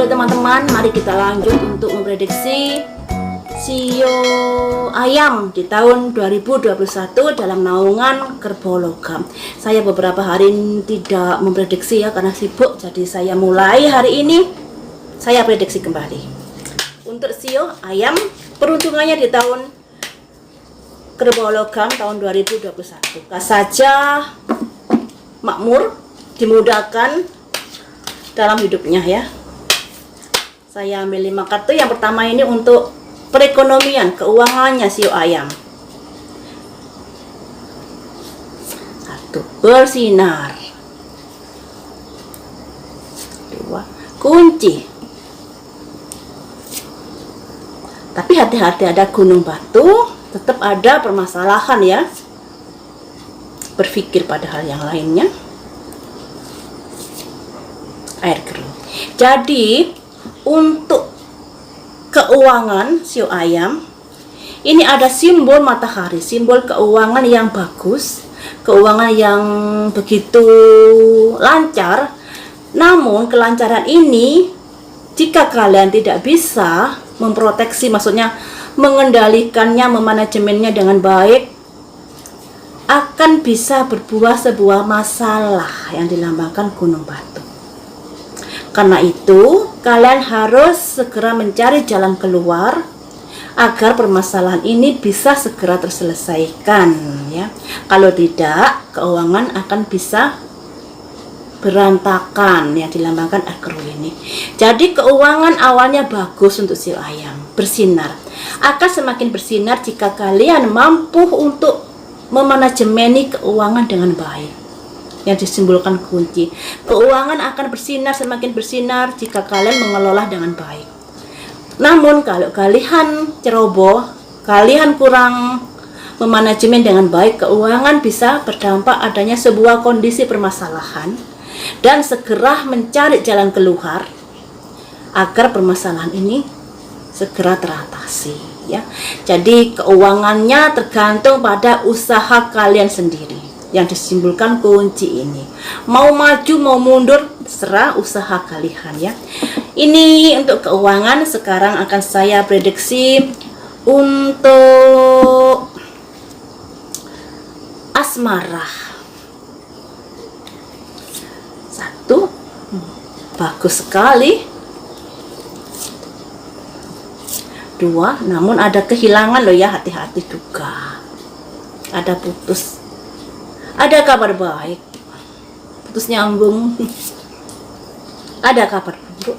Teman-teman, mari kita lanjut untuk memprediksi sio ayam di tahun 2021 dalam naungan kerbau logam. Saya beberapa hari tidak memprediksi ya karena sibuk, jadi saya mulai hari ini saya prediksi kembali. Untuk sio ayam, peruntungannya di tahun kerbau logam tahun 2021. Saja makmur, dimudahkan dalam hidupnya ya. Saya ambil 5 kartu. Yang pertama ini untuk perekonomian, keuangannya sio ayam. 1, bersinar. 2, kunci. Tapi hati-hati, ada gunung batu, tetap ada permasalahan ya. Berpikir pada hal yang lainnya. Air keruh. Jadi untuk keuangan sio ayam ini ada simbol matahari, simbol keuangan yang bagus, keuangan yang begitu lancar. Namun kelancaran ini jika kalian tidak bisa memproteksi, maksudnya mengendalikannya, memanajemennya dengan baik, akan bisa berbuah sebuah masalah yang dilambangkan gunung batu. Karena itu, kalian harus segera mencari jalan keluar agar permasalahan ini bisa segera terselesaikan ya. Kalau tidak, keuangan akan bisa berantakan yang dilambangkan air keruh ini. Jadi keuangan awalnya bagus untuk sio ayam, bersinar. Akan semakin bersinar jika kalian mampu untuk memanajemeni keuangan dengan baik. Yang disimbolkan kunci. Keuangan akan bersinar, semakin bersinar jika kalian mengelola dengan baik. Namun kalau kalian ceroboh, kalian kurang memanajemen dengan baik, keuangan bisa berdampak adanya sebuah kondisi permasalahan dan segera mencari jalan keluar agar permasalahan ini segera teratasi ya. Jadi keuangannya tergantung pada usaha kalian sendiri yang disimbolkan kunci ini. Mau maju mau mundur terserah usaha kalian ya. Ini untuk keuangan. Sekarang akan saya prediksi untuk asmara. 1, bagus sekali. 2, namun ada kehilangan loh ya, hati-hati juga. Ada putus. Ada kabar baik, putus nyambung. Ada kabar buruk,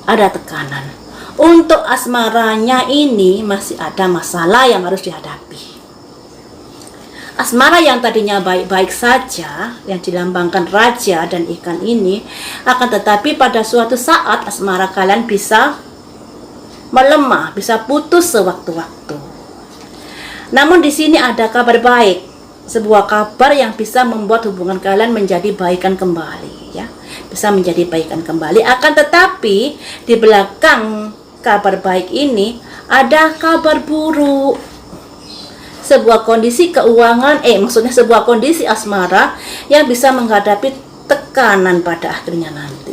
ada tekanan. Untuk asmaranya ini masih ada masalah yang harus dihadapi. Asmara yang tadinya baik-baik saja, yang dilambangkan raja dan ikan ini, akan tetapi pada suatu saat asmara kalian bisa melemah, bisa putus sewaktu-waktu. Namun di sini ada kabar baik, sebuah kabar yang bisa membuat hubungan kalian menjadi baikan kembali ya. Bisa menjadi baikan kembali. Akan tetapi di belakang kabar baik ini ada kabar buruk. Sebuah kondisi keuangan, maksudnya sebuah kondisi asmara yang bisa menghadapi tekanan pada akhirnya nanti.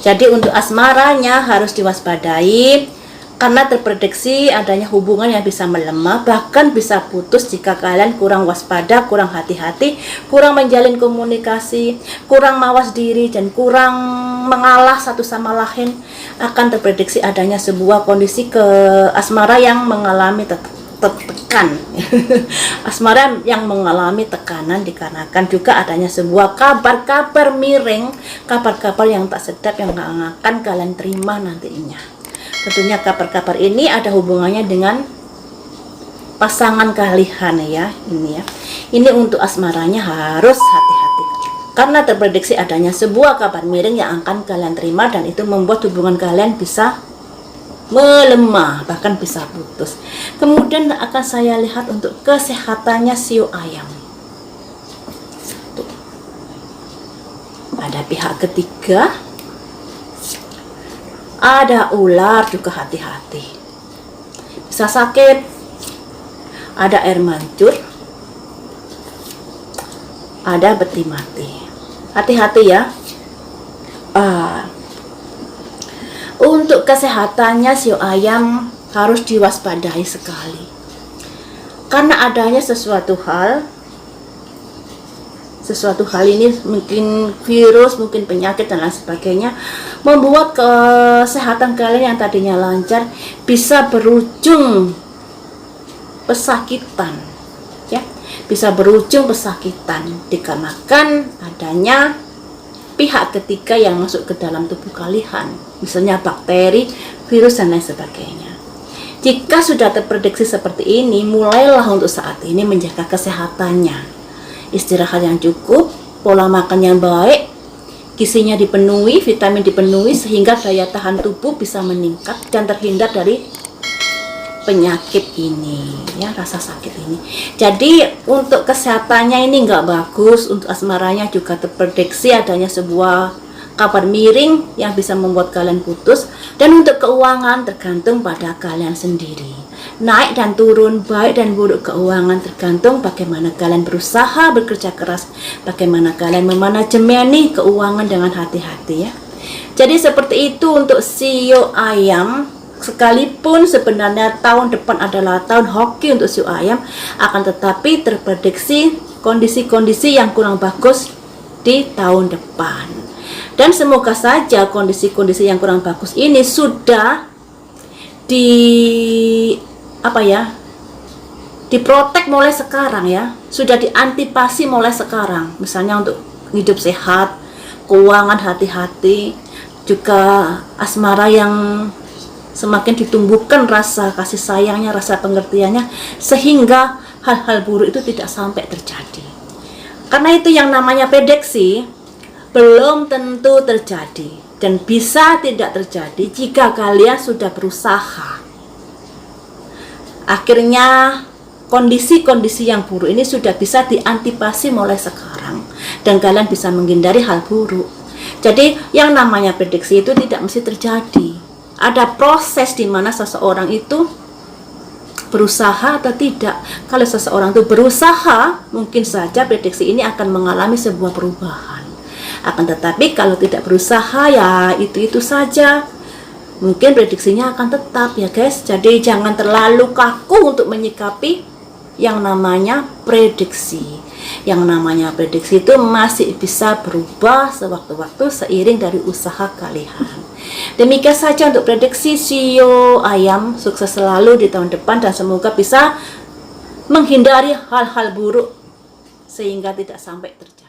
Jadi untuk asmaranya harus diwaspadai karena terprediksi adanya hubungan yang bisa melemah, bahkan bisa putus jika kalian kurang waspada, kurang hati-hati, kurang menjalin komunikasi, kurang mawas diri, dan kurang mengalah satu sama lain. Akan terprediksi adanya sebuah kondisi asmara yang mengalami tekan. Asmara yang mengalami tekanan dikarenakan juga adanya sebuah kabar-kabar miring, kabar-kabar yang tak sedap yang akan kalian terima nantinya. tentunya kabar-kabar ini ada hubungannya dengan pasangan kalian ya. Ini untuk asmaranya harus hati-hati karena terprediksi adanya sebuah kabar miring yang akan kalian terima, dan itu membuat hubungan kalian bisa melemah, bahkan bisa putus. Kemudian akan saya lihat untuk kesehatannya siu ayam. Tuh. Ada pihak ketiga, ada ular juga, hati-hati, bisa sakit. Ada air mancur, ada peti mati, hati-hati ya. Untuk kesehatannya siu ayam harus diwaspadai sekali, karena adanya sesuatu hal ini, mungkin virus, mungkin penyakit dan lain sebagainya, membuat kesehatan kalian yang tadinya lancar bisa berujung pesakitan ya, bisa berujung pesakitan dikarenakan adanya pihak ketiga yang masuk ke dalam tubuh kalian, misalnya bakteri, virus dan lain sebagainya. Jika sudah terprediksi seperti ini, mulailah untuk saat ini menjaga kesehatannya, istirahat yang cukup, pola makan yang baik, gizinya dipenuhi, vitamin dipenuhi, sehingga daya tahan tubuh bisa meningkat dan terhindar dari penyakit ini ya, rasa sakit ini. Jadi untuk kesehatannya ini nggak bagus, untuk asmaranya juga terprediksi adanya sebuah kabar miring yang bisa membuat kalian putus, dan untuk keuangan tergantung pada kalian sendiri, naik dan turun, baik dan buruk keuangan tergantung bagaimana kalian berusaha bekerja keras, bagaimana kalian memanajemeni keuangan dengan hati-hati ya. Jadi seperti itu untuk siu ayam. Sekalipun sebenarnya tahun depan adalah tahun hoki untuk siu ayam, akan tetapi terprediksi kondisi-kondisi yang kurang bagus di tahun depan. Dan semoga saja kondisi-kondisi yang kurang bagus ini sudah diprotek mulai sekarang ya, sudah diantisipasi mulai sekarang. Misalnya untuk hidup sehat, keuangan hati-hati, juga asmara yang semakin ditumbuhkan rasa kasih sayangnya, rasa pengertiannya, sehingga hal-hal buruk itu tidak sampai terjadi. Karena itu yang namanya prediksi belum tentu terjadi, dan bisa tidak terjadi jika kalian sudah berusaha. Akhirnya kondisi-kondisi yang buruk ini sudah bisa diantisipasi mulai sekarang, dan kalian bisa menghindari hal buruk. Jadi yang namanya prediksi itu tidak mesti terjadi. Ada proses di mana seseorang itu berusaha atau tidak. Kalau seseorang itu berusaha, mungkin saja prediksi ini akan mengalami sebuah perubahan. Akan tetapi kalau tidak berusaha, ya itu saja. Mungkin prediksinya akan tetap ya guys. Jadi jangan terlalu kaku untuk menyikapi yang namanya prediksi. Yang namanya prediksi itu masih bisa berubah sewaktu-waktu seiring dari usaha kalian. Demikian saja untuk prediksi siu ayam. Sukses selalu di tahun depan, dan semoga bisa menghindari hal-hal buruk sehingga tidak sampai terjadi.